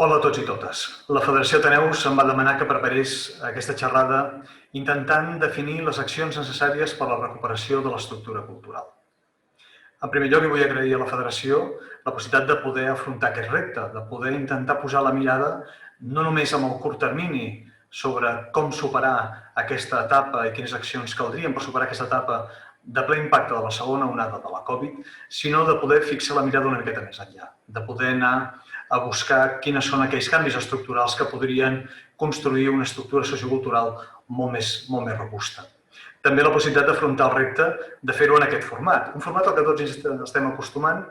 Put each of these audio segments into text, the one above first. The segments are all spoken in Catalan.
Hola a tots i totes. La Federació Ateneus em va demanar que preparés aquesta xerrada intentant definir les accions necessàries per a la recuperació de l'estructura cultural. En primer lloc, vull agrair a la Federació la possibilitat de poder afrontar aquest repte, de poder intentar posar la mirada no només amb el curt termini sobre com superar aquesta etapa i quines accions caldrien per superar aquesta etapa de ple impacte de la segona onada de la Covid, sinó de poder fixar la mirada una miqueta més enllà, de poder anar a buscar quines són aquells canvis estructurals que podrien construir una estructura sociocultural molt més robusta. També la possibilitat d'afrontar el repte de fer-ho en aquest format, un format al que tots estem acostumant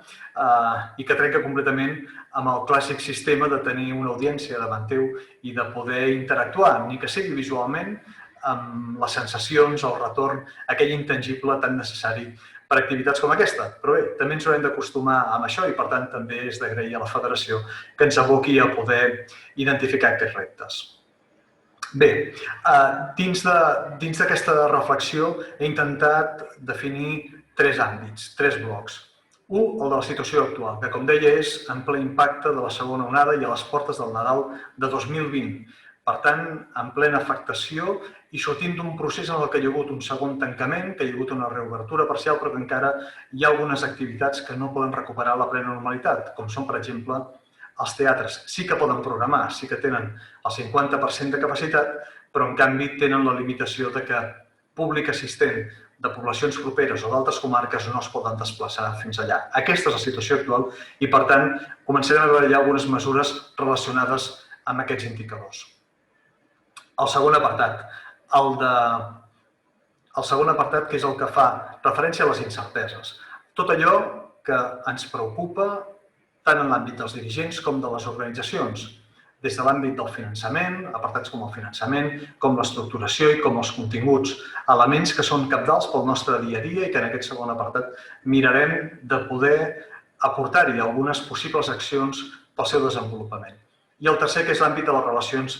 i que trenca completament amb el clàssic sistema de tenir una audiència davant teu i de poder interactuar, ni que sigui visualment, amb les sensacions, el retorn, aquell intangible tan necessari per activitats com aquesta. Però bé, també ens haurem d'acostumar amb això i, per tant, també és d'agrair a la Federació que ens aboqui a poder identificar aquests reptes. Bé, dins d'aquesta reflexió he intentat definir tres àmbits, tres blocs. Un, el de la situació actual, que, com deia, és en ple impacte de la segona onada i a les portes del Nadal de 2020. Per tant, en plena afectació i sortint d'un procés en el que hi ha hagut un segon tancament, que hi ha hagut una reobertura parcial, però que encara hi ha algunes activitats que no poden recuperar la plena normalitat, com són, per exemple, els teatres. Sí que poden programar, sí que tenen el 50% de capacitat, però en canvi tenen la limitació de que públic assistent de poblacions properes o d'altres comarques no es poden desplaçar fins allà. Aquesta és la situació actual i, per tant, començarem a veure algunes mesures relacionades amb aquests indicadors. El segon apartat, que és el que fa referència a les incerteses. Tot allò que ens preocupa tant en l'àmbit dels dirigents com de les organitzacions, des de l'àmbit del finançament, apartats com el finançament, com l'estructuració i com els continguts, elements que són cabdals pel nostre dia a dia i que en aquest segon apartat mirarem de poder aportar-hi algunes possibles accions pel seu desenvolupament. I el tercer, que és l'àmbit de les relacions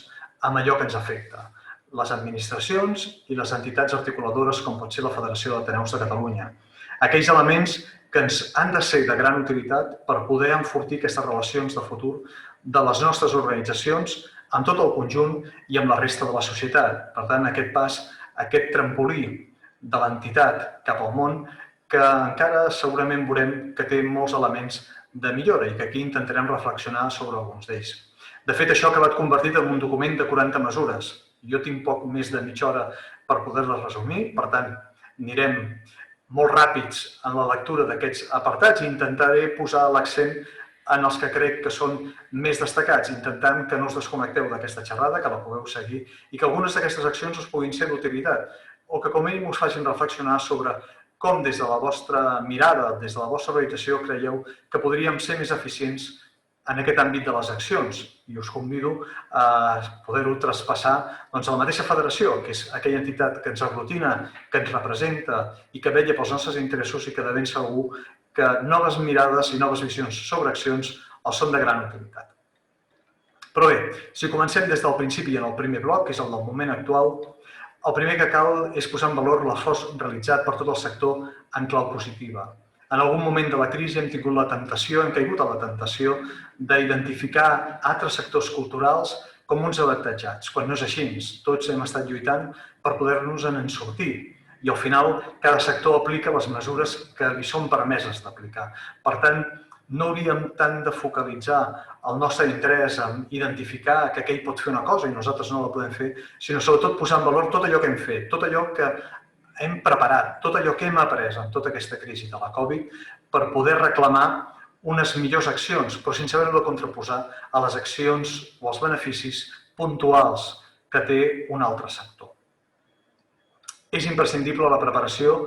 amb allò que ens afecta, les administracions i les entitats articuladores com pot ser la Federació d'Ateneus de Catalunya. Aquells elements que ens han de ser de gran utilitat per poder enfortir aquestes relacions de futur de les nostres organitzacions amb tot el conjunt i amb la resta de la societat. Per tant, aquest pas, aquest trampolí de l'entitat cap al món, que encara segurament veurem que té molts elements de millora i que aquí intentarem reflexionar sobre alguns d'ells. De fet, això ha acabat convertit en un document de 40 mesures. Jo tinc poc més de mitja hora per poder-les resumir, per tant, anirem molt ràpids en la lectura d'aquests apartats i intentaré posar l'accent en els que crec que són més destacats, intentant que no us desconnecteu d'aquesta xerrada, que la pugueu seguir i que algunes d'aquestes accions us puguin ser d'utilitat o que com a mínim us facin reflexionar sobre com des de la vostra mirada, des de la vostra organització, creieu que podríem ser més eficients en aquest àmbit de les accions. I us convido a poder-ho traspassar a la mateixa federació, que és aquella entitat que ens aglutina, que ens representa i que vetlla pels nostres interessos i que de ben segur que noves mirades i noves visions sobre accions els són de gran utilitat. Però bé, si comencem des del principi en el primer bloc, que és el del moment actual, el primer que cal és posar en valor l'esforç realitzat per tot el sector en clau positiva. En algun moment de la crisi hem tingut la tentació, hem caigut a la tentació d'identificar altres sectors culturals com uns avantatjats, quan no és així. Tots hem estat lluitant per poder-nos-en sortir i al final cada sector aplica les mesures que li són permeses d'aplicar. Per tant, no hauríem tant de focalitzar el nostre interès en identificar que aquell pot fer una cosa i nosaltres no la podem fer, sinó sobretot posar en valor tot allò que hem fet, tot allò que hem preparat, tot allò que hem après en tota aquesta crisi de la Covid per poder reclamar unes millors accions, però sense haver-ho de contraposar a les accions o als beneficis puntuals que té un altre sector. És imprescindible la preparació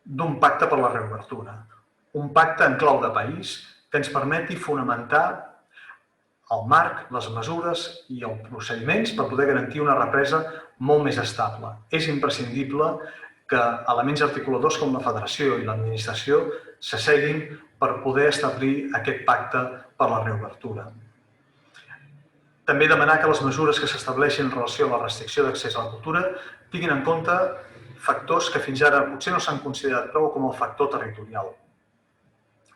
d'un pacte per la reobertura, un pacte en clau de país que ens permeti fonamentar el marc, les mesures i els procediments per poder garantir una represa molt més estable. És imprescindible que elements articuladors com la Federació i l'Administració s'asseguin per poder establir aquest pacte per la reobertura. També demanar que les mesures que s'estableixin en relació a la restricció d'accés a la cultura tinguin en compte factors que fins ara potser no s'han considerat prou com el factor territorial.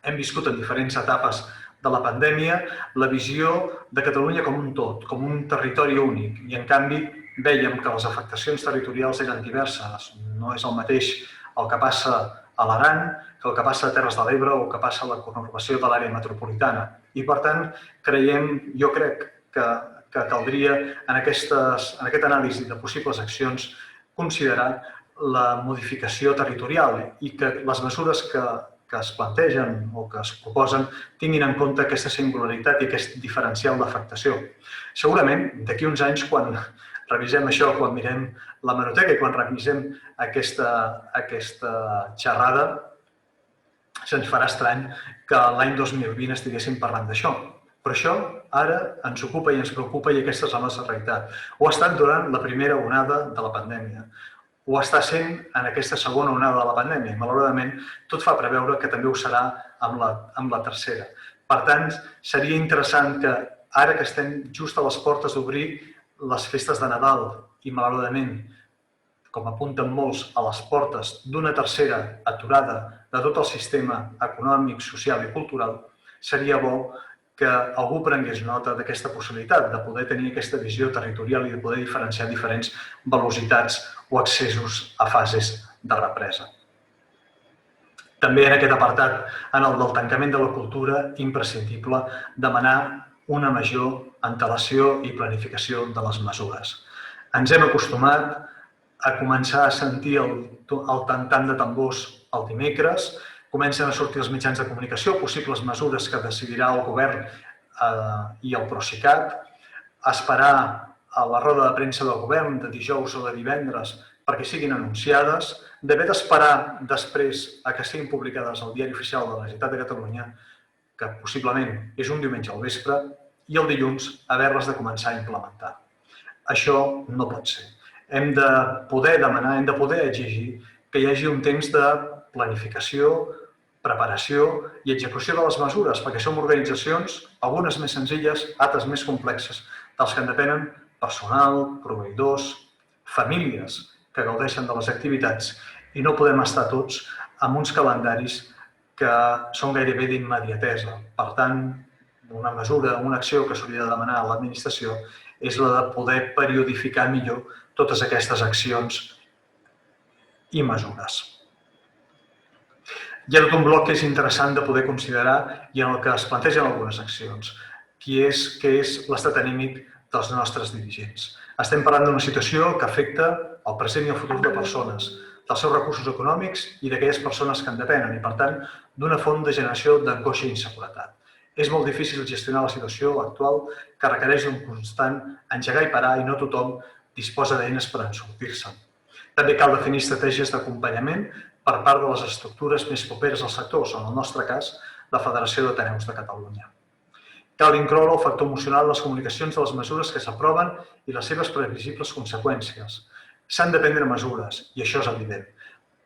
Hem viscut en diferents etapes de la pandèmia la visió de Catalunya com un tot, com un territori únic, i en canvi vèiem que les afectacions territorials eren diverses. No és el mateix el que passa a l'Aran que el que passa a Terres de l'Ebre o el que passa a la conurbació de l'àrea metropolitana. I, per tant, jo crec que caldria, en aquest anàlisi de possibles accions, considerar la modificació territorial i que les mesures que es plantegen o que es proposen tinguin en compte aquesta singularitat i aquest diferencial d'afectació. Segurament, d'aquí uns anys, quan revisem això, quan mirem l'hemeroteca i quan revisem aquesta xerrada, se'ns farà estrany que l'any 2020 estiguéssim parlant d'això. Però això ara ens ocupa i ens preocupa i aquesta és la nostra realitat. Ho ha estat durant la primera onada de la pandèmia. Ho està sent en aquesta segona onada de la pandèmia. Malauradament, tot fa preveure que també ho serà amb la tercera. Per tant, seria interessant que ara que estem just a les portes d'obrir les festes de Nadal i, malauradament, com apunten molts, a les portes d'una tercera aturada de tot el sistema econòmic, social i cultural, seria bo que algú prengués nota d'aquesta possibilitat de poder tenir aquesta visió territorial i de poder diferenciar diferents velocitats o accessos a fases de represa. També en aquest apartat, en el del tancament de la cultura, imprescindible demanar una major antelació i planificació de les mesures. Ens hem acostumat a començar a sentir el tant de tambors el dimecres, comencen a sortir els mitjans de comunicació, possibles mesures que decidirà el govern i el Procicat, esperar a la roda de premsa del govern de dijous o de divendres perquè siguin anunciades, d'haver d'esperar després a que siguin publicades al Diari Oficial de la Generalitat de Catalunya, que possiblement és un diumenge al vespre, i el dilluns haver-les de començar a implementar. Això no pot ser. Hem de poder demanar, hem de poder exigir que hi hagi un temps de planificació, preparació i execució de les mesures, perquè som organitzacions, algunes més senzilles, altres més complexes, dels que en depenen personal, proveïdors, famílies que gaudeixen de les activitats i no podem estar tots amb uns calendaris que són gairebé d'immediatesa. Per tant, una mesura, una acció que s'hauria de demanar a l'administració és la de poder periodificar millor totes aquestes accions i mesures. Hi ha tot un bloc que és interessant de poder considerar i en el que es plantegen algunes accions, que és l'estat anímic dels nostres dirigents. Estem parlant d'una situació que afecta el present i el futur de persones, dels seus recursos econòmics i d'aquelles persones que en depenen i, per tant, d'una font de generació d'angoixa i inseguretat. És molt difícil gestionar la situació actual que requereix un constant engegar i parar i no tothom disposa d'eines per sortir-se'n. També cal definir estratègies d'acompanyament per part de les estructures més properes al sector, en el nostre cas, la Federació d'Ateneus de Catalunya. Cal incloure el factor emocional en les comunicacions de les mesures que s'aproven i les seves previsibles conseqüències. S'han de prendre mesures, i això és evident,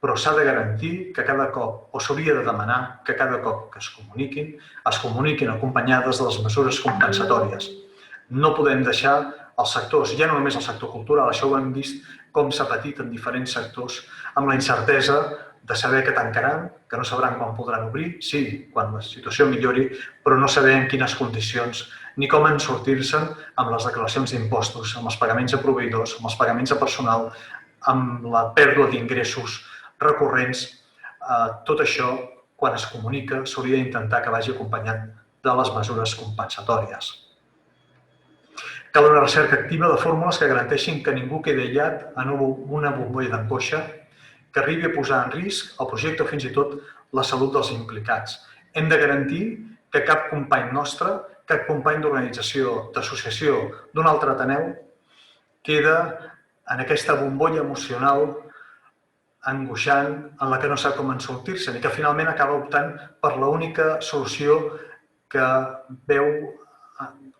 però s'ha de garantir que cada cop, o s'hauria de demanar que cada cop que es comuniquin acompanyades de les mesures compensatòries. No podem deixar els sectors, ja no només el sector cultural, això ho hem vist com s'ha patit en diferents sectors, amb la incertesa de saber que tancaran, que no sabran quan podran obrir, sí, quan la situació millori, però no saber en quines condicions ni com en sortir-se'n amb les declaracions d'impostos, amb els pagaments a proveïdors, amb els pagaments a personal, amb la pèrdua d'ingressos recurrents. Tot això, quan es comunica, s'hauria d'intentar que vagi acompanyat de les mesures compensatòries. Cal una recerca activa de fórmules que garanteixin que ningú quedi aïllat en una bombolla d'angoixa que arribi a posar en risc el projecte o fins i tot la salut dels implicats. Hem de garantir que cap company nostre, cap company d'organització, d'associació, d'un altre Ateneu, queda en aquesta bombolla emocional angoixant en la que no sap com en sortir-se'n i que finalment acaba optant per l'única solució que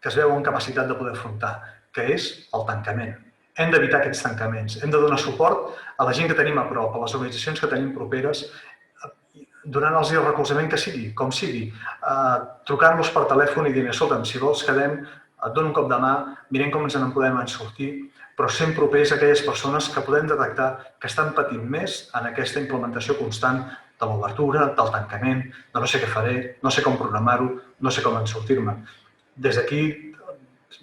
es veu en capacitat de poder afrontar, que és el tancament. Hem d'evitar aquests tancaments, hem de donar suport a la gent que tenim a prop, a les organitzacions que tenim properes, donant-los el recolzament que sigui, com sigui, trucant-los per telèfon i dient, escolta'm, si vols quedem, et dono un cop de mà, mirem com ens en podem sortir, però sent propers a aquelles persones que podem detectar que estan patint més en aquesta implementació constant de l'obertura, del tancament, de no sé què faré, no sé com programar-ho, no sé com en sortir-me. Des d'aquí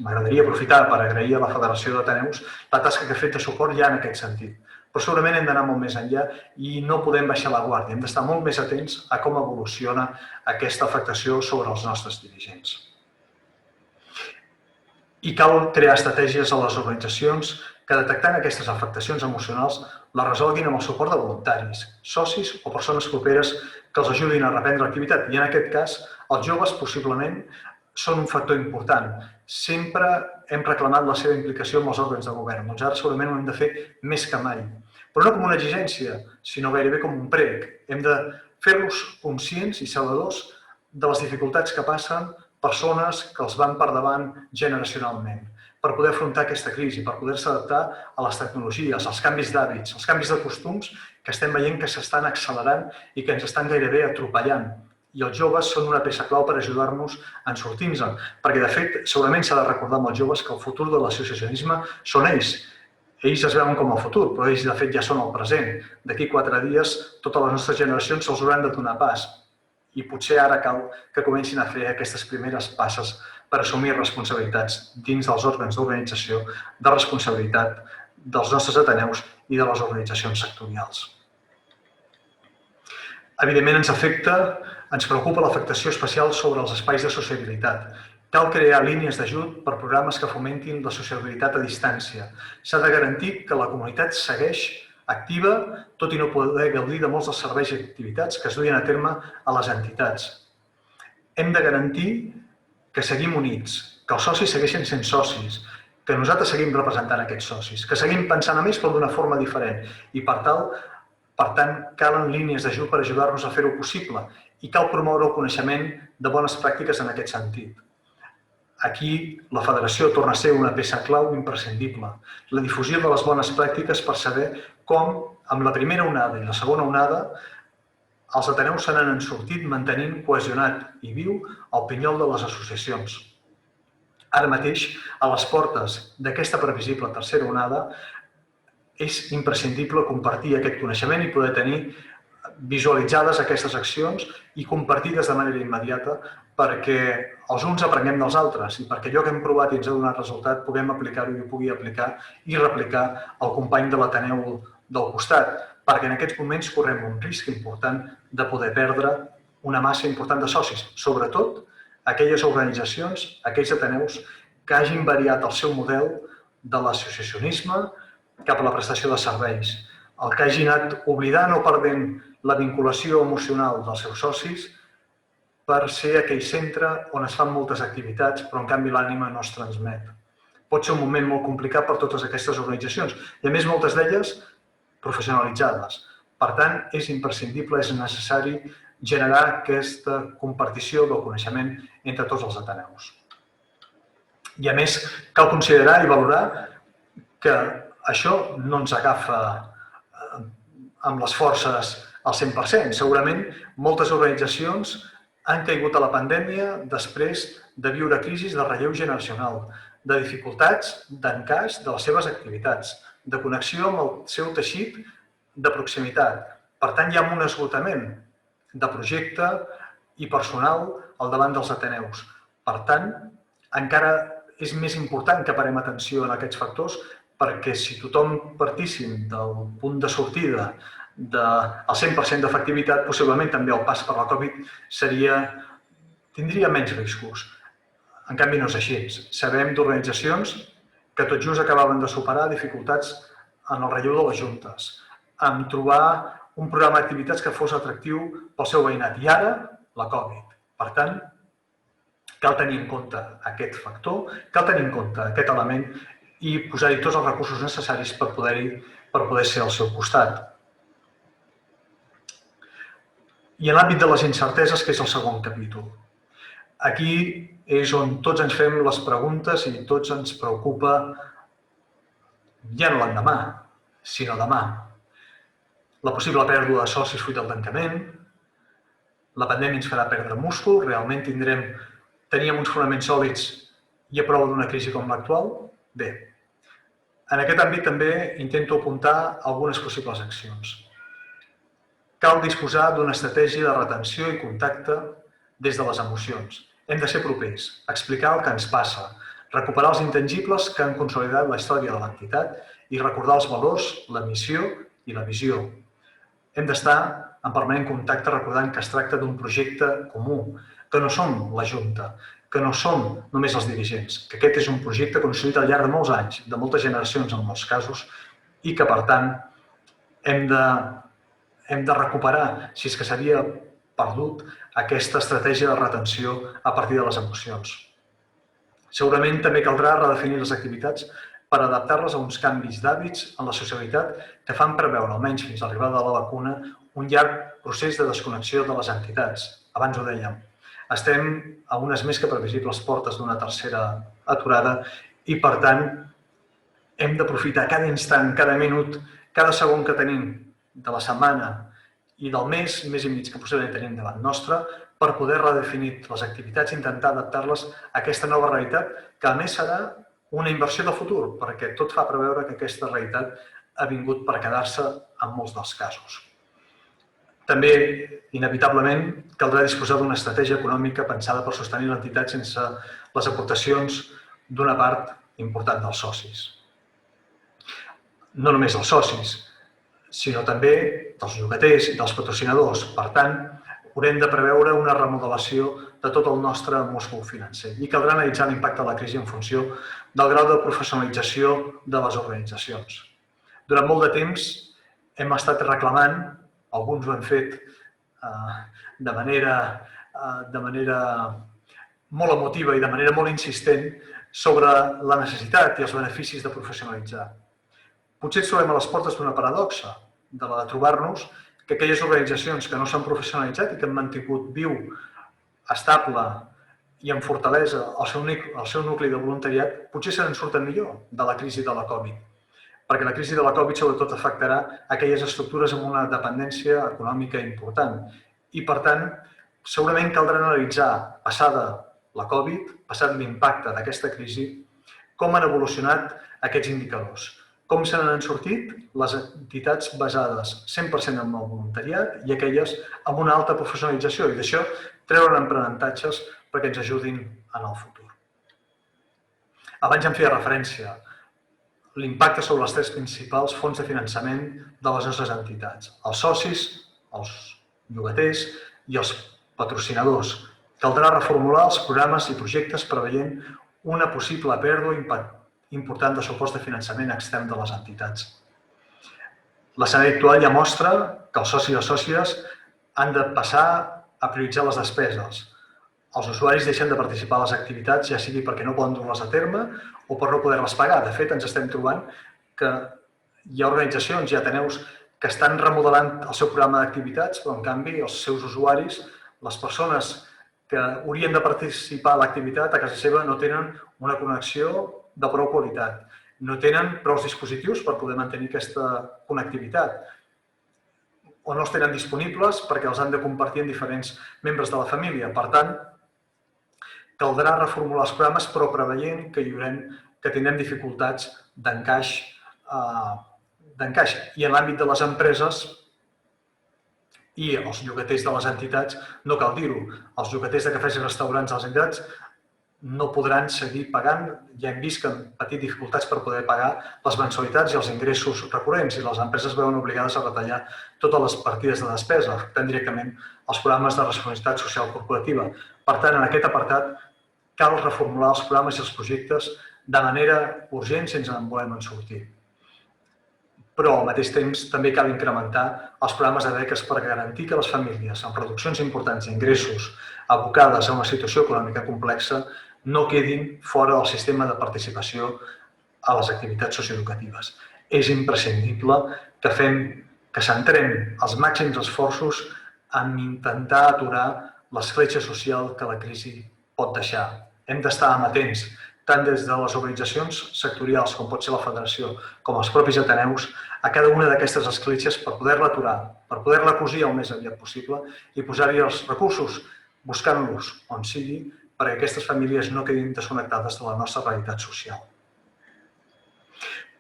m'agradaria aprofitar per agrair a la Federació d'Ateneus la tasca que ha fet de suport ja en aquest sentit. Però segurament hem d'anar molt més enllà i no podem baixar la guàrdia. Hem d'estar molt més atents a com evoluciona aquesta afectació sobre els nostres dirigents. I cal crear estratègies a les organitzacions que, detectant aquestes afectacions emocionals, les resolguin amb el suport de voluntaris, socis o persones properes que els ajudin a reprendre l'activitat. I en aquest cas, els joves possiblement són un factor important. Sempre hem reclamat la seva implicació amb els òrgans de govern. Doncs ara segurament ho hem de fer més que mai. Però no com una exigència, sinó gairebé com un prec. Hem de fer-los conscients i sabedors de les dificultats que passen persones que els van per davant generacionalment, per poder afrontar aquesta crisi, per poder-se adaptar a les tecnologies, als canvis d'hàbits, als canvis de costums que estem veient que s'estan accelerant i que ens estan gairebé atropellant. I els joves són una peça clau per ajudar-nos a sortir-nos-en, perquè, de fet, segurament s'ha de recordar amb els joves que el futur de l'associacionisme són ells. Ells es veuen com el futur, però ells, de fet, ja són el present. D'aquí 4 dies, totes les nostres generacions se'ls hauran de donar pas. I potser ara cal que comencin a fer aquestes primeres passes per assumir responsabilitats dins dels òrgans d'organització, de responsabilitat dels nostres ateneus i de les organitzacions sectorials. Evidentment, ens preocupa l'afectació especial sobre els espais de sociabilitat. Cal crear línies d'ajut per programes que fomentin la sociabilitat a distància. S'ha de garantir que la comunitat segueix activa, tot i no poder gaudir de molts dels serveis i activitats que es duien a terme a les entitats. Hem de garantir que seguim units, que els socis segueixen sent socis, que nosaltres seguim representant aquests socis, que seguim pensant a més però d'una forma diferent i, per tant, calen línies d'ajut per ajudar-nos a fer-ho possible i cal promoure el coneixement de bones pràctiques en aquest sentit. Aquí la Federació torna a ser una peça clau imprescindible. La difusió de les bones pràctiques per saber com, amb la primera onada i la segona onada, els ateneus se n'han sortit mantenint cohesionat i viu el pinyol de les associacions. Ara mateix, a les portes d'aquesta previsible tercera onada, és imprescindible compartir aquest coneixement i poder tenir visualitzades aquestes accions i compartides de manera immediata perquè els uns aprenguem dels altres i perquè allò que hem provat i ens ha donat resultat puguem aplicar-ho i ho pugui aplicar i replicar al company de l'Ateneu del costat, perquè en aquests moments correm un risc important de poder perdre una massa important de socis, sobretot aquelles organitzacions, aquells ateneus que hagin variat el seu model de l'associacionisme cap a la prestació de serveis, el que hagi anat oblidant o perdent la vinculació emocional dels seus socis per ser aquell centre on es fan moltes activitats, però en canvi l'ànima no es transmet. Pot ser un moment molt complicat per totes aquestes organitzacions, i a més moltes d'elles professionalitzades. Per tant, és imprescindible, és necessari generar aquesta compartició del coneixement entre tots els ateneus. I a més, cal considerar i valorar que això no ens agafa amb les forces al 100%. Segurament, moltes organitzacions han caigut a la pandèmia després de viure crisis de relleu generacional, de dificultats d'encaix de les seves activitats, de connexió amb el seu teixit de proximitat. Per tant, hi ha un esgotament de projecte i personal al davant dels ateneus. Per tant, encara és més important que parem atenció en aquests factors perquè si tothom partíssim del punt de sortida del 100% d'efectivitat, possiblement també el pas per la Covid tindria menys riscos. En canvi, no és així. Sabem d'organitzacions que tot just acabaven de superar dificultats en el relleu de les juntes, en trobar un programa d'activitats que fos atractiu pel seu veïnat. I ara, la Covid. Per tant, cal tenir en compte aquest factor, cal tenir en compte aquest element i posar-hi tots els recursos necessaris per poder ser al seu costat. I en l'àmbit de les incerteses, que és el segon capítol. Aquí és on tots ens fem les preguntes i tots ens preocupa ja no l'endemà, sinó demà. La possible pèrdua de socis fruit del tancament, la pandèmia ens farà perdre múscul, realment teníem uns fonaments sòlids i a prova d'una crisi com l'actual? Bé, en aquest àmbit també intento apuntar algunes possibles accions. Cal disposar d'una estratègia de retenció i contacte des de les emocions. Hem de ser propers, explicar el que ens passa, recuperar els intangibles que han consolidat la història de l'entitat i recordar els valors, la missió i la visió. Hem d'estar en permanent contacte recordant que es tracta d'un projecte comú, que no som la Junta, que no som només els dirigents, que aquest és un projecte construït al llarg de molts anys, de moltes generacions en molts casos, i que, per tant, hem de recuperar, si és que s'havia perdut, aquesta estratègia de retenció a partir de les emocions. Segurament també caldrà redefinir les activitats per adaptar-les a uns canvis d'hàbits en la socialitat que fan preveure, almenys fins a l'arribada de la vacuna, un llarg procés de desconnexió de les entitats. Abans ho dèiem. Estem a unes més que previsibles portes d'una tercera aturada i, per tant, hem d'aprofitar cada instant, cada minut, cada segon que tenim de la setmana i del mes i mig que possiblement tenim davant nostre per poder redefinir les activitats i intentar adaptar-les a aquesta nova realitat que, a més, serà una inversió de futur, perquè tot fa preveure que aquesta realitat ha vingut per quedar-se en molts dels casos. També, inevitablement, caldrà disposar d'una estratègia econòmica pensada per sostenir l'entitat sense les aportacions d'una part important dels socis. No només dels socis, sinó també dels llogaters i dels patrocinadors. Per tant, haurem de preveure una remodelació de tot el nostre múscul financer i caldrà analitzar l'impacte de la crisi en funció del grau de professionalització de les organitzacions. Durant molt de temps hem estat reclamant, alguns ho han fet de manera molt emotiva i de manera molt insistent, sobre la necessitat i els beneficis de professionalitzar. Potser ens trobem a les portes d'una paradoxa, de la de trobar-nos que aquelles organitzacions que no s'han professionalitzat i que han mantingut viu, estable i amb fortalesa el seu nucli de voluntariat, potser se n'en surten millor de la crisi de la Covid. Perquè la crisi de la Covid sobretot afectarà aquelles estructures amb una dependència econòmica important. I, per tant, segurament caldrà analitzar, passada la Covid, passat l'impacte d'aquesta crisi, com han evolucionat aquests indicadors. Com se n'han sortit les entitats basades 100% en el voluntariat i aquelles amb una alta professionalització i d'això treure'n aprenentatges perquè ens ajudin en el futur. Abans ja em feia referència l'impacte sobre les tres principals fonts de finançament de les nostres entitats, els socis, els llogaters i els patrocinadors. Caldrà reformular els programes i projectes preveient una possible pèrdua important de suports de finançament extern de les entitats. L'escenari actual ja mostra que els socis i les sòcies han de passar a prioritzar les despeses. Els usuaris deixen de participar a les activitats, ja sigui perquè no poden dur-les a terme o per no poder-les pagar. De fet, ens estem trobant que hi ha organitzacions i ateneus que estan remodelant el seu programa d'activitats, però en canvi els seus usuaris, les persones que haurien de participar a l'activitat a casa seva no tenen una connexió de prou qualitat, no tenen prou dispositius per poder mantenir aquesta connectivitat o no els tenen disponibles perquè els han de compartir amb diferents membres de la família. Per tant, caldrà reformular els programes però preveient que tindrem dificultats d'encaix i en l'àmbit de les empreses i els llogaters de les entitats, no cal dir-ho, els llogaters de cafès i restaurants de les entitats no podran seguir pagant, ja hem vist que han patit dificultats per poder pagar les mensualitats i els ingressos recurrents i les empreses veuen obligades a retallar totes les partides de despesa, afectant directament els programes de responsabilitat social corporativa. Per tant, en aquest apartat cal reformular els programes i els projectes de manera urgent si ens en volem sortir. Però al mateix temps també cal incrementar els programes de beques per garantir que les famílies amb reduccions importants d'ingressos abocades a una situació econòmica complexa no quedin fora del sistema de participació a les activitats socioeducatives. És imprescindible que centrem els màxims esforços en intentar aturar l'escletxa social que la crisi pot deixar. Hem d'estar amatents, tant des de les organitzacions sectorials, com pot ser la federació, com els propis ateneus, a cada una d'aquestes escletxes per poder-la aturar, per poder-la cosir el més aviat possible i posar-hi els recursos, buscant-los on sigui, perquè aquestes famílies no quedin desconnectades de la nostra realitat social.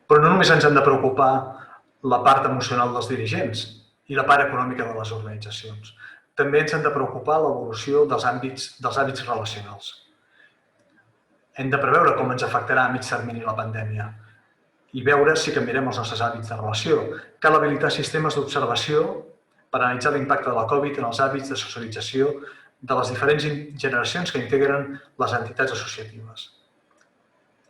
Però no només ens han de preocupar la part emocional dels dirigents i la part econòmica de les organitzacions. També ens han de preocupar l'evolució dels hàbits relacionals. Hem de preveure com ens afectarà a mig termini la pandèmia i veure si canviarem els nostres hàbits de relació. Cal habilitar sistemes d'observació per analitzar l'impacte de la Covid en els hàbits de socialització de les diferents generacions que integren les entitats associatives.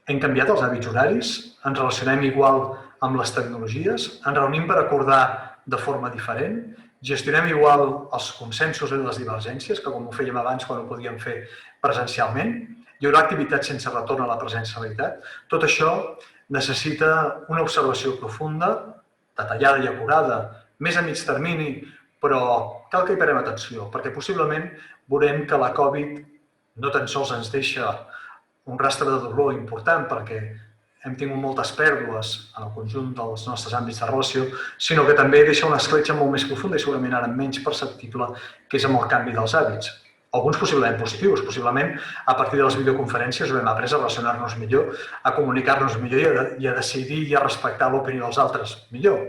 Hem canviat els hàbits horaris? Ens relacionem igual amb les tecnologies? Ens reunim per acordar de forma diferent? Gestionem igual els consensos i les divergències, que com ho fèiem abans quan ho podíem fer presencialment? Hi haurà activitats sense retorn a la presencialitat? Tot això necessita una observació profunda, detallada i acurada, més a mig termini, però cal que hi parem atenció, perquè possiblement veurem que la Covid no tan sols ens deixa un rastre de dolor important, perquè hem tingut moltes pèrdues en el conjunt dels nostres àmbits de relació, sinó que també deixa una escletxa molt més profunda i segurament ara menys perceptible, que és amb el canvi dels hàbits. Alguns possiblement positius, possiblement a partir de les videoconferències haurem après a relacionar-nos millor, a comunicar-nos millor i a decidir i a respectar l'opinió dels altres millor.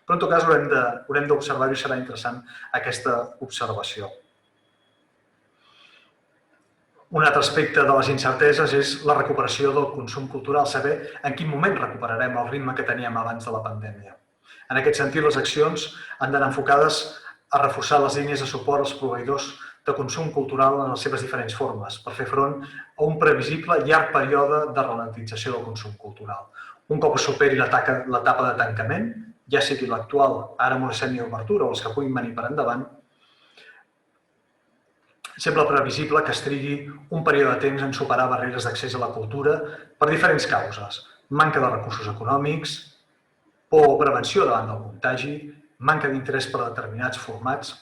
Però en tot cas haurem d'observar-ho i serà interessant aquesta observació. Un altre aspecte de les incerteses és la recuperació del consum cultural, saber en quin moment recuperarem el ritme que teníem abans de la pandèmia. En aquest sentit, les accions han d'anar enfocades a reforçar les línies de suport als proveïdors de consum cultural en les seves diferents formes, per fer front a un previsible llarg període de ralentització del consum cultural. Un cop es superi l'etapa de tancament, ja sigui l'actual, ara amb una semiobertura o els que puguin venir per endavant, sembla previsible que es trigui un període de temps en superar barreres d'accés a la cultura per diferents causes. Manca de recursos econòmics, por o prevenció davant del contagi, manca d'interès per determinats formats.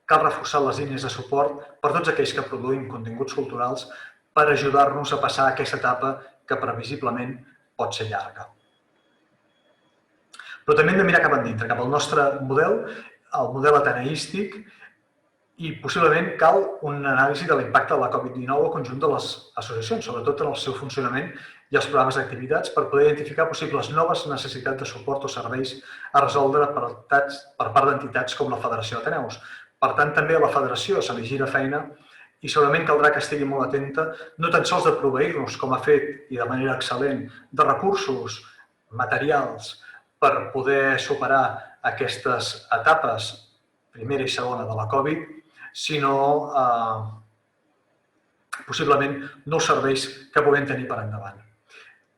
Cal reforçar les línies de suport per tots aquells que produïm continguts culturals per ajudar-nos a passar aquesta etapa que previsiblement pot ser llarga. Però també hem de mirar cap endintre, cap al nostre model, el model ateneístic, i possiblement cal una anàlisi de l'impacte de la Covid-19 al conjunt de les associacions, sobretot en el seu funcionament i els programes d'activitats, per poder identificar possibles noves necessitats de suport o serveis a resoldre per part d'entitats com la Federació d'Ateneus. Per tant, també a la Federació se li gira feina i segurament caldrà que estigui molt atenta no tan sols de proveir-nos, com ha fet i de manera excel·lent, de recursos materials per poder superar aquestes etapes, primera i segona de la Covid, sinó possiblement nous serveis que puguem tenir per endavant.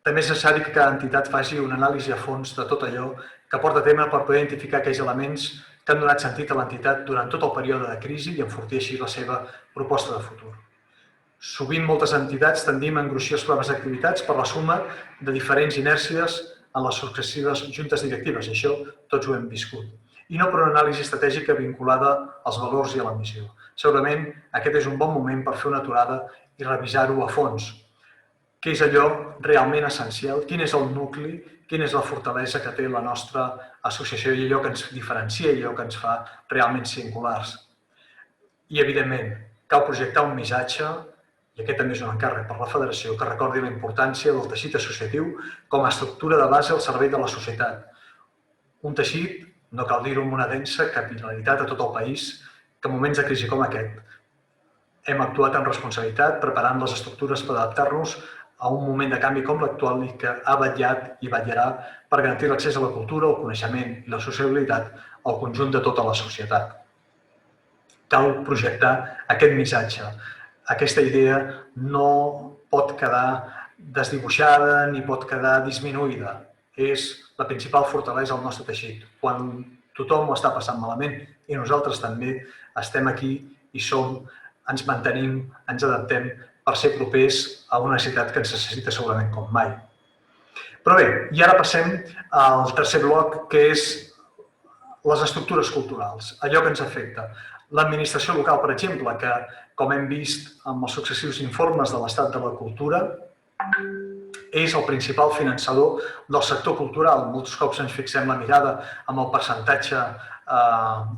També és necessari que cada entitat faci una anàlisi a fons de tot allò que porta a terme per poder identificar aquells elements que han donat sentit a l'entitat durant tot el període de crisi i enfortir així la seva proposta de futur. Sovint moltes entitats tendim a engruixir els programes d'activitats per la suma de diferents inèrcies en les successives juntes directives, i això tots ho hem viscut, i no per una anàlisi estratègica vinculada als valors i a la missió. Segurament aquest és un bon moment per fer una aturada i revisar-ho a fons. Què és allò realment essencial? Quin és el nucli? Quina és la fortalesa que té la nostra associació i allò que ens diferencia i allò que ens fa realment singulars? I, evidentment, cal projectar un missatge, i aquest també és un encàrrec per la Federació, que recordi la importància del teixit associatiu com a estructura de base al servei de la societat. Un teixit, no cal dir-ho, amb una densa capil·laritat a tot el país, que en moments de crisi com aquest hem actuat amb responsabilitat, preparant les estructures per adaptar-nos a un moment de canvi com l'actual i que ha vetllat i vetllarà per garantir l'accés a la cultura, el coneixement i la sociabilitat al conjunt de tota la societat. Cal projectar aquest missatge. Aquesta idea no pot quedar desdibuixada ni pot quedar disminuïda. És la principal fortalesa del nostre teixit. Quan tothom ho està passant malament i nosaltres també estem aquí i som, ens mantenim, ens adaptem per ser propers a una necessitat que ens necessita segurament com mai. Però bé, i ara passem al tercer bloc, que és les estructures culturals, allò que ens afecta. L'administració local, per exemple, que, com hem vist amb els successius informes de l'estat de la cultura, és el principal finançador del sector cultural. Molts cops ens fixem la mirada amb el percentatge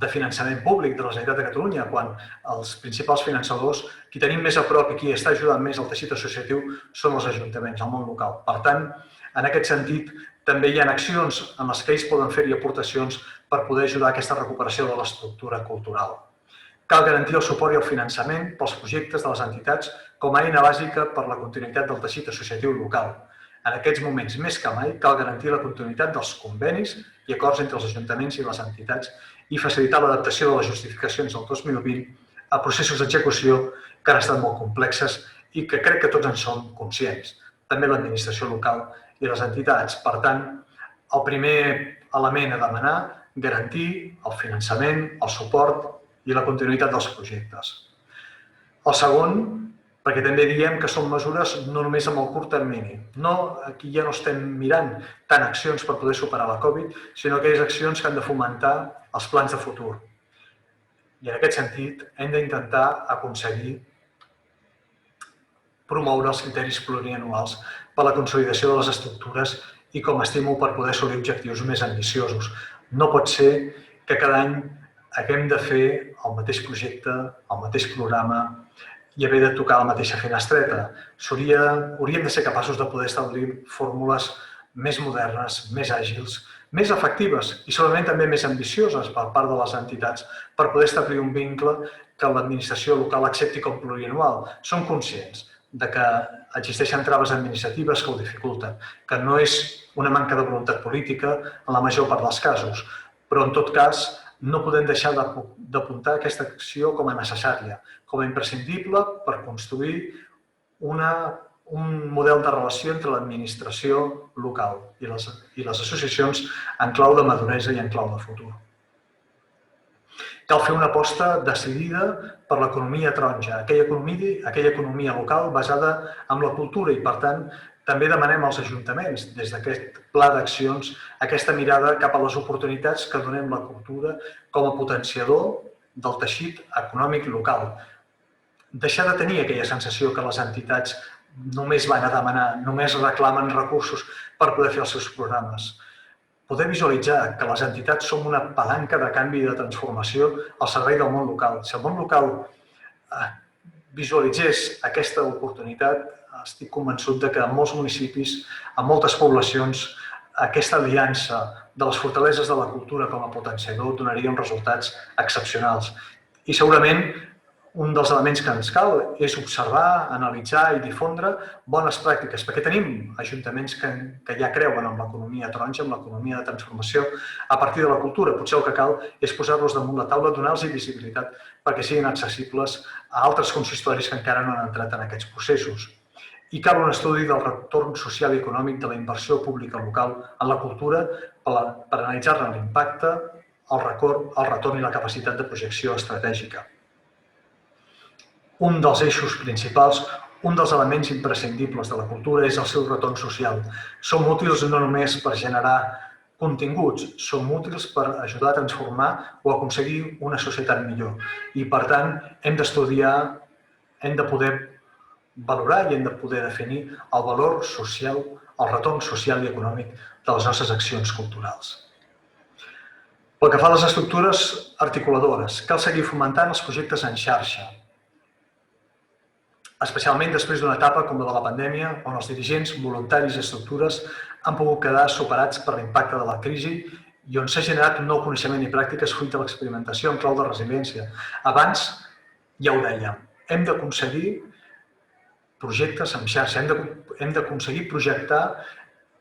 de finançament públic de la Generalitat de Catalunya, quan els principals finançadors, qui tenim més a prop i qui està ajudant més al teixit associatiu, són els ajuntaments, el món local. Per tant, en aquest sentit, També hi ha accions en les que ells poden fer-hi aportacions per poder ajudar a aquesta recuperació de l'estructura cultural. Cal garantir el suport i el finançament pels projectes de les entitats com a eina bàsica per la continuïtat del teixit associatiu local. En aquests moments, més que mai, cal garantir la continuïtat dels convenis i acords entre els ajuntaments i les entitats i facilitar l'adaptació de les justificacions del 2020 a processos d'execució que han estat molt complexes i que crec que tots en som conscients, també l'administració local i les entitats. Per tant, el primer element a demanar, garantir el finançament, el suport i la continuïtat dels projectes. El segon, perquè també diem que són mesures no només amb el curt termini. Aquí ja no estem mirant tant accions per poder superar la Covid, sinó aquelles accions que han de fomentar els plans de futur. I en aquest sentit hem d'intentar aconseguir promoure els criteris plurianuals per a la consolidació de les estructures i com a estímul per poder assolir objectius més ambiciosos. No pot ser que cada any haguem de fer el mateix projecte, el mateix programa i haver de tocar la mateixa finestreta. Hauríem de ser capaços de poder establir fórmules més modernes, més àgils, més efectives i segurament també més ambicioses per part de les entitats per poder establir un vincle que l'administració local accepti com plurianual. Som conscients de que existeixen traves administratives que ho dificulten, que no és una manca de voluntat política en la major part dels casos, però en tot cas no podem deixar d'apuntar aquesta acció com a necessària, com a imprescindible per construir un model de relació entre l'administració local i les associacions en clau de maduresa i en clau de futur. Cal fer una aposta decidida per l'economia taronja, aquella economia local basada en la cultura i, per tant, també demanem als ajuntaments, des d'aquest pla d'accions, aquesta mirada cap a les oportunitats que donem la cultura com a potenciador del teixit econòmic local. Deixar de tenir aquella sensació que les entitats només van a demanar, només reclamen recursos per poder fer els seus programes. Poder visualitzar que les entitats som una palanca de canvi i de transformació al servei del món local. Si el món local visualitzés aquesta oportunitat, estic convençut que en molts municipis, en moltes poblacions, aquesta aliança de les fortaleses de la cultura com a potenciador donaria uns resultats excepcionals. I segurament un dels elements que ens cal és observar, analitzar i difondre bones pràctiques, perquè tenim ajuntaments que ja creuen en l'economia taronja, en l'economia de transformació a partir de la cultura. Potser el que cal és posar-los damunt la taula, donar-los visibilitat perquè siguin accessibles a altres consistoris que encara no han entrat en aquests processos. I cal un estudi del retorn social i econòmic de la inversió pública local en la cultura per analitzar-ne l'impacte, el retorn i la capacitat de projecció estratègica. Un dels eixos principals, un dels elements imprescindibles de la cultura és el seu retorn social. Som útils no només per generar continguts, som útils per ajudar a transformar o aconseguir una societat millor. I, per tant, hem d'estudiar, hem de poder valorar i hem de poder definir el valor social, el retorn social i econòmic de les nostres accions culturals. Pel que fa a les estructures articuladores, cal seguir fomentant els projectes en xarxa, especialment després d'una etapa com la de la pandèmia, on els dirigents, voluntaris i estructures han pogut quedar superats per l'impacte de la crisi i on s'ha generat un nou coneixement i pràctiques fruit de l'experimentació en clau de resiliència. Abans, ja ho dèiem, hem d'aconseguir projectes en xarxa, hem d'aconseguir projectar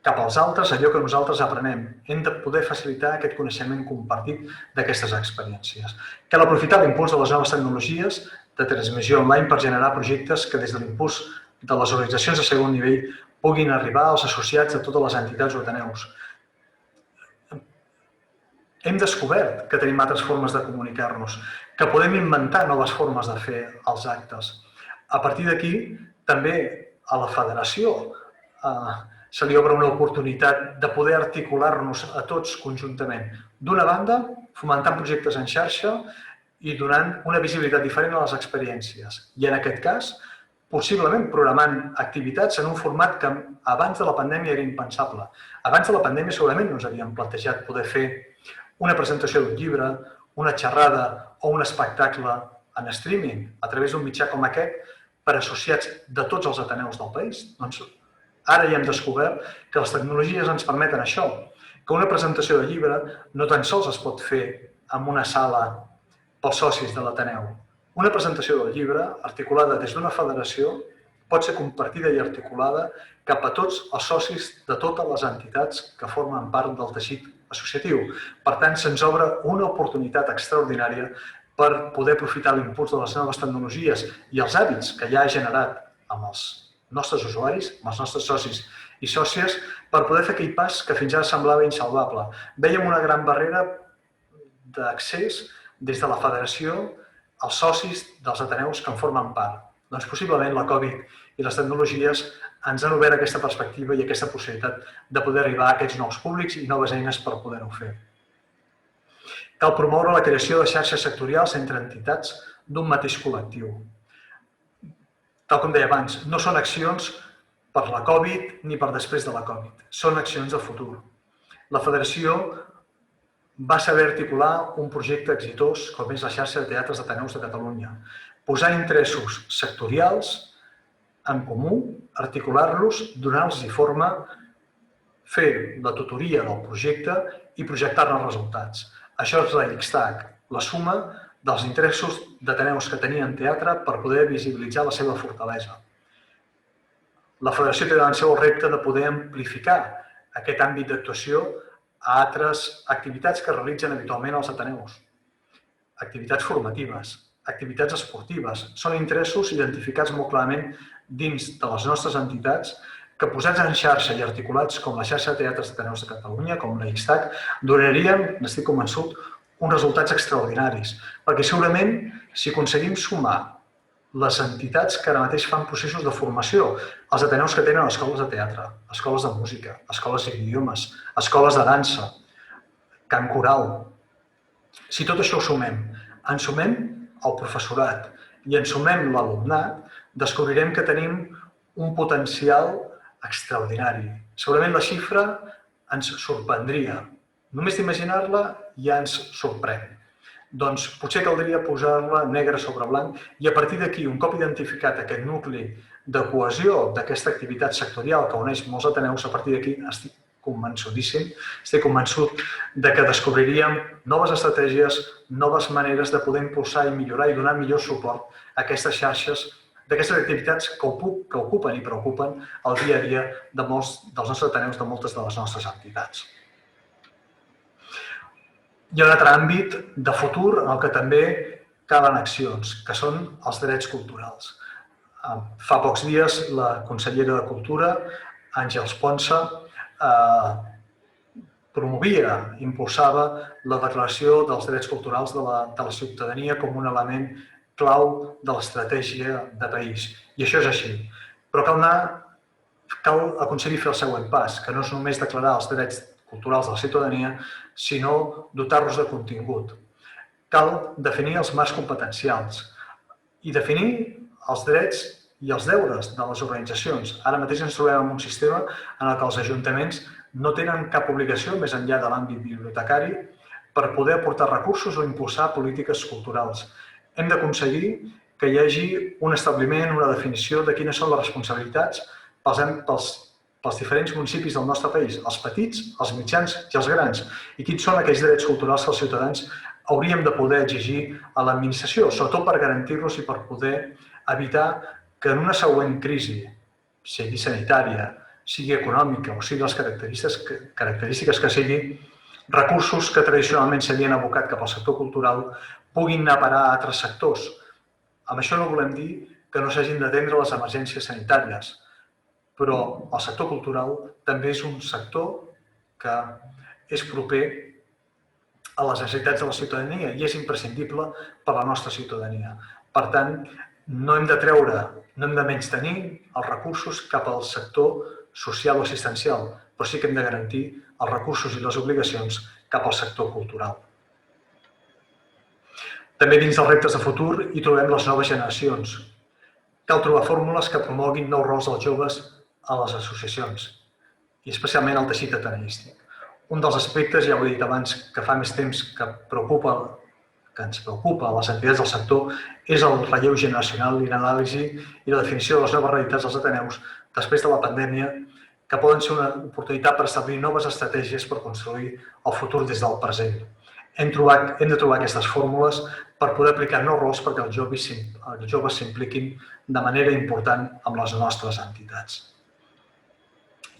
cap als altres allò que nosaltres aprenem. Hem de poder facilitar aquest coneixement compartit d'aquestes experiències. Cal aprofitar l'impuls de les noves tecnologies de transmissió online per generar projectes que des de l'impuls de les organitzacions de segon nivell puguin arribar als associats de totes les entitats o ateneus. Hem descobert que tenim altres formes de comunicar-nos, que podem inventar noves formes de fer els actes. A partir d'aquí, també a la federació se li obre una oportunitat de poder articular-nos a tots conjuntament. D'una banda, fomentant projectes en xarxa i donant una visibilitat diferent a les experiències. I en aquest cas, possiblement programant activitats en un format que abans de la pandèmia era impensable. Abans de la pandèmia segurament no ens havíem plantejat poder fer una presentació d'un llibre, una xerrada o un espectacle en streaming a través d'un mitjà com aquest per associats de tots els ateneus del país. Doncs Ara ja hem descobert que les tecnologies ens permeten això, que una presentació de llibre no tan sols es pot fer en una sala pels socis de l'Ateneu. Una presentació del llibre, articulada des d'una federació, pot ser compartida i articulada cap a tots els socis de totes les entitats que formen part del teixit associatiu. Per tant, se'ns obre una oportunitat extraordinària per poder aprofitar l'impuls de les noves tecnologies i els hàbits que ja ha generat amb els nostres usuaris, amb els nostres socis i sòcies, per poder fer aquell pas que fins ara semblava insalvable. Vèiem una gran barrera d'accés des de la federació als socis dels ateneus que en formen part. Doncs possiblement la Covid i les tecnologies ens han obert aquesta perspectiva i aquesta possibilitat de poder arribar a aquests nous públics i noves eines per poder-ho fer. Cal promoure la creació de xarxes sectorials entre entitats d'un mateix col·lectiu. Tal com deia abans, no són accions per la Covid ni per després de la Covid, són accions de futur. La Federació va saber articular un projecte exitós com és la xarxa de teatres ateneus de Catalunya, posar interessos sectorials en comú, articular-los, donar-los forma, fer la tutoria del projecte i projectar-ne els resultats. Això és la ICSTAC, la suma dels interessos d'ateneus que tenien teatre per poder visibilitzar la seva fortalesa. La Federació té davant seu el repte de poder amplificar aquest àmbit d'actuació a altres activitats que realitzen habitualment els ateneus. Activitats formatives, activitats esportives, són interessos identificats molt clarament dins de les nostres entitats que posats en xarxa i articulats com la xarxa de teatres ateneus de Catalunya, com la ICSTAC, donarien, n'estic convençut, uns resultats extraordinaris. Perquè segurament, si aconseguim sumar les entitats que ara mateix fan processos de formació, els ateneus que tenen escoles de teatre, escoles de música, escoles d'idiomes, escoles de dansa, cant coral. Si tot això ho sumem, en sumem el professorat i en sumem l'alumnat, descobrirem que tenim un potencial extraordinari. Segurament la xifra ens sorprendria. Només d'imaginar-la ja ens sorprèn. Doncs potser caldria posar-la negre sobre blanc i a partir d'aquí, un cop identificat aquest nucli de cohesió d'aquesta activitat sectorial que uneix molts ateneus, a partir d'aquí estic convençudíssim, estic convençut de que descobriríem noves estratègies, noves maneres de poder impulsar i millorar i donar millor suport a aquestes xarxes, d'aquestes activitats que ocupen i preocupen el dia a dia de molts dels nostres ateneus, de moltes de les nostres entitats. Hi ha un altre àmbit de futur en el que també calen accions, que són els drets culturals. Fa pocs dies la consellera de Cultura, Àngels Ponsa, promovia, impulsava la declaració dels drets culturals de la ciutadania com un element clau de l'estratègia de país. I això és així. Però cal aconseguir fer el següent pas, que no és només declarar els drets culturals de la ciutadania, sinó dotar-los de contingut. Cal definir els marcs competencials i definir els drets i els deures de les organitzacions. Ara mateix ens trobem en un sistema en el que els ajuntaments no tenen cap obligació, més enllà de l'àmbit bibliotecari, per poder aportar recursos o impulsar polítiques culturals. Hem d'aconseguir que hi hagi un establiment, una definició de quines són les responsabilitats pels diferents municipis del nostre país, els petits, els mitjans i els grans, i quins són aquells drets culturals que els ciutadans hauríem de poder exigir a l'administració, sobretot per garantir-los i per poder evitar que en una següent crisi, sigui sanitària, sigui econòmica o sigui les característiques que sigui, recursos que tradicionalment s'havien abocat cap al sector cultural puguin anar a parar a altres sectors. Amb això no volem dir que no s'hagin d'atendre les emergències sanitàries, però el sector cultural també és un sector que és proper a les necessitats de la ciutadania i és imprescindible per a la nostra ciutadania. Per tant, no hem de menystenir els recursos cap al sector social o assistencial, però sí que hem de garantir els recursos i les obligacions cap al sector cultural. També dins dels reptes de futur hi trobem les noves generacions. Cal trobar fórmules que promoguin nous rols dels joves a les associacions i especialment al teixit ateneístic. Un dels aspectes, ja ho he dit abans, que fa més temps que ens preocupa a les entitats del sector és el relleu generacional i l'anàlisi i la definició de les noves realitats dels ateneus després de la pandèmia que poden ser una oportunitat per establir noves estratègies per construir el futur des del present. Hem de trobar aquestes fórmules per poder aplicar nous rols perquè els joves s'impliquin de manera important amb les nostres entitats.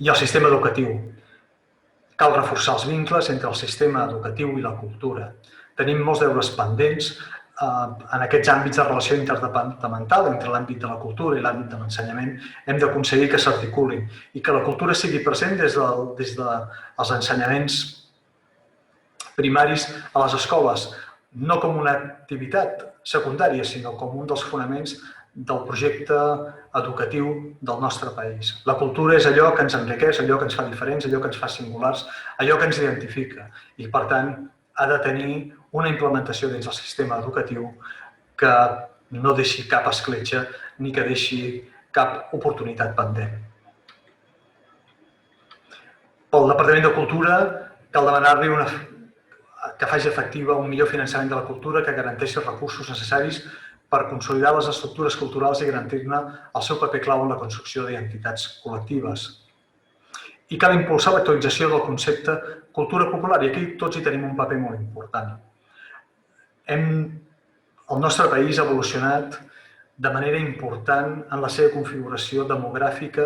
I el sistema educatiu. Cal reforçar els vincles entre el sistema educatiu i la cultura. Tenim molts deures pendents en aquests àmbits de relació interdepartamental entre l'àmbit de la cultura i l'àmbit de l'ensenyament. Hem d'aconseguir que s'articulin i que la cultura sigui present des dels ensenyaments primaris a les escoles, no com una activitat secundària, sinó com un dels fonaments del projecte educatiu del nostre país. La cultura és allò que ens enriqueix, allò que ens fa diferents, allò que ens fa singulars, allò que ens identifica i, per tant, ha de tenir una implementació dins del sistema educatiu que no deixi cap escletxa ni que deixi cap oportunitat pendent. Pel Departament de Cultura cal demanar-li que faci efectiva un millor finançament de la cultura que garanteixi els recursos necessaris per consolidar les estructures culturals i garantir-ne el seu paper clau en la construcció d'identitats col·lectives. I cal impulsar l'actualització del concepte cultura popular, i aquí tots hi tenim un paper molt important. El nostre país ha evolucionat de manera important en la seva configuració demogràfica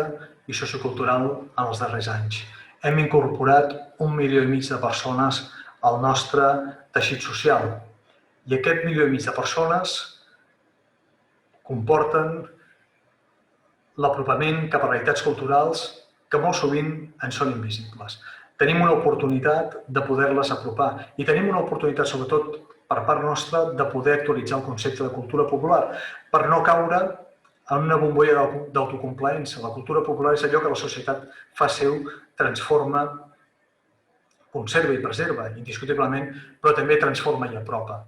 i sociocultural en els darrers anys. Hem incorporat 1,5 milió de persones al nostre teixit social i aquest 1,5 milió de persones comporten l'apropament cap a realitats culturals que molt sovint ens són invisibles. Tenim una oportunitat de poder-les apropar i tenim una oportunitat, sobretot per part nostra, de poder actualitzar el concepte de cultura popular per no caure en una bombolla d'autocomplaença. La cultura popular és allò que la societat fa seu, transforma, conserva i preserva, indiscutiblement, però també transforma i apropa.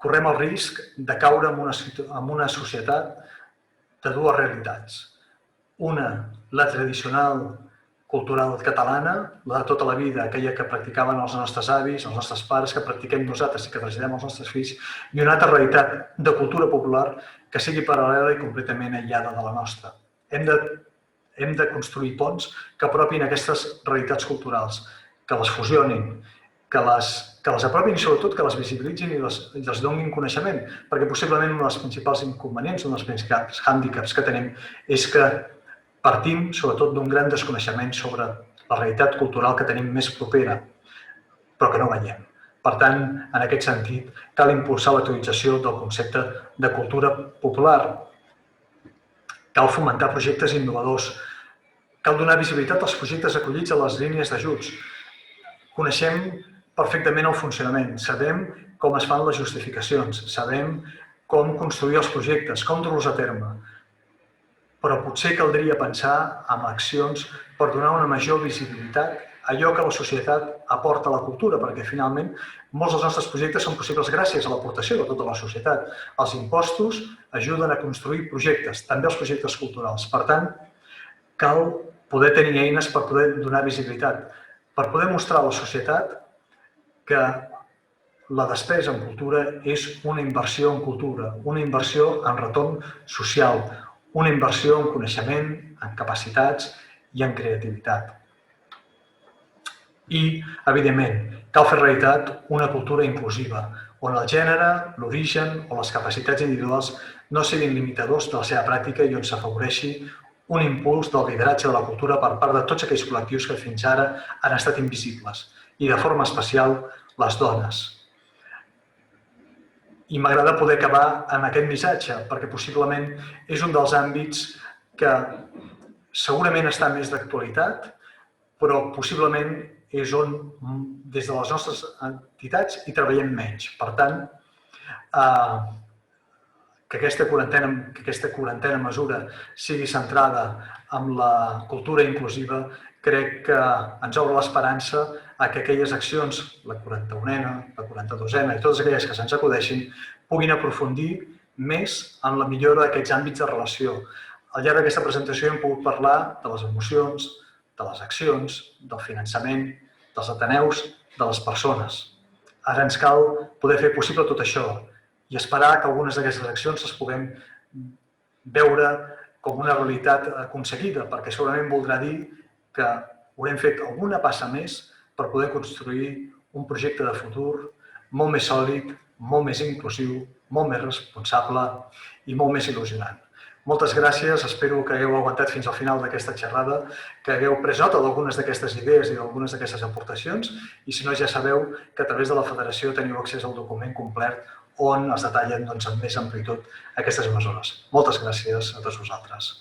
Correm el risc de caure en una societat de dues realitats. Una, la tradicional cultural catalana, la de tota la vida, aquella que practicaven els nostres avis, els nostres pares, que practiquem nosaltres i que traslladem als nostres fills, i una altra realitat de cultura popular que sigui paral·lela i completament aïllada de la nostra. Hem de construir ponts que apropin aquestes realitats culturals, que les fusionin, que les apropin i sobretot que les visibilitzin i les donin coneixement, perquè possiblement un dels principals inconvenients, un dels principals hàndicaps que tenim és que partim sobretot d'un gran desconeixement sobre la realitat cultural que tenim més propera, però que no veiem. Per tant, en aquest sentit, cal impulsar l'actualització del concepte de cultura popular. Cal fomentar projectes innovadors. Cal donar visibilitat als projectes acollits a les línies d'ajuts. Coneixem perfectament el funcionament, sabem com es fan les justificacions, sabem com construir els projectes, com dur-los a terme, però potser caldria pensar en accions per donar una major visibilitat a allò que la societat aporta a la cultura, perquè finalment molts dels nostres projectes són possibles gràcies a l'aportació de tota la societat. Els impostos ajuden a construir projectes, també els projectes culturals. Per tant, cal poder tenir eines per poder donar visibilitat, per poder mostrar a la societat que la despesa en cultura és una inversió en cultura, una inversió en retorn social, una inversió en coneixement, en capacitats i en creativitat. I, evidentment, cal fer realitat una cultura inclusiva, on el gènere, l'origen o les capacitats individuals no siguin limitadors de la seva pràctica i on s'afavoreixi un impuls del lideratge de la cultura per part de tots aquells col·lectius que fins ara han estat invisibles, i de forma especial les dones. I m'agrada poder acabar amb aquest missatge, perquè possiblement és un dels àmbits que segurament està més d'actualitat, però possiblement és on, des de les nostres entitats, hi treballem menys. Per tant, que aquesta quarantena mesura sigui centrada en la cultura inclusiva, crec que ens obre l'esperança a que aquelles accions, la 41ena, la 42ena i totes aquelles que se'ns acudeixin, puguin aprofundir més en la millora d'aquests àmbits de relació. Al llarg d'aquesta presentació hem pogut parlar de les emocions, de les accions, del finançament, dels ateneus, de les persones. Ara ens cal poder fer possible tot això i esperar que algunes d'aquestes accions les puguem veure com una realitat aconseguida, perquè segurament voldrà dir que haurem fet alguna passa més per poder construir un projecte de futur molt més sòlid, molt més inclusiu, molt més responsable i molt més il·lusionant. Moltes gràcies, espero que hagueu aguantat fins al final d'aquesta xerrada, que hagueu pres nota d'algunes d'aquestes idees i d'algunes d'aquestes aportacions, i si no ja sabeu que a través de la Federació teniu accés al document complet on es detallen amb més amplitud aquestes mesures. Moltes gràcies a tots vosaltres.